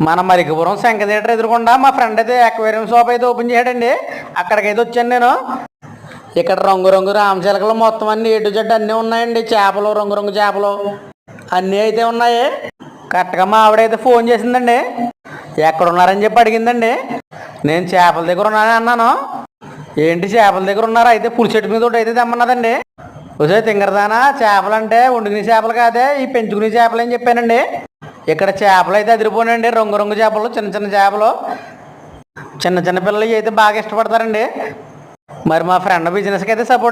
మన మరికపురం శంఖ థియేటర్ ఎదురుకుండా మా ఫ్రెండ్ అయితే అక్వేరియం షాప్ అయితే ఓపెన్ చేయడండి. అక్కడికైతే వచ్చాను నేను. ఇక్కడ రంగు రామచిలకలు మొత్తం అన్ని ఏటు జడ్డు అన్నీ ఉన్నాయండి. చేపలు, రంగు చేపలు అన్నీ అయితే ఉన్నాయి. కరెక్ట్గా మా ఆవిడైతే ఫోన్ చేసిందండి. ఎక్కడ ఉన్నారని చెప్పి అడిగిందండి. నేను చేపల దగ్గర ఉన్నానని అన్నాను. ఏంటి చేపల దగ్గర ఉన్నారా? అయితే పులిచెట్టు మీద ఒకటి అయితే తెమ్మన్నదండి. ఒకసారి తింగరదానా, చేపలు అంటే వండుకునే చేపలు కాదే, ఈ పెంచుకునే చేపలు అని చెప్పానండి. ఇక్కడ చేపలు అయితే అదిరిపోనండి. రంగు చేపలు, చిన్న చేపలు, చిన్న పిల్లలు అయితే బాగా ఇష్టపడతారండి. మరి మా ఫ్రెండ్ బిజినెస్కి అయితే సపోర్ట్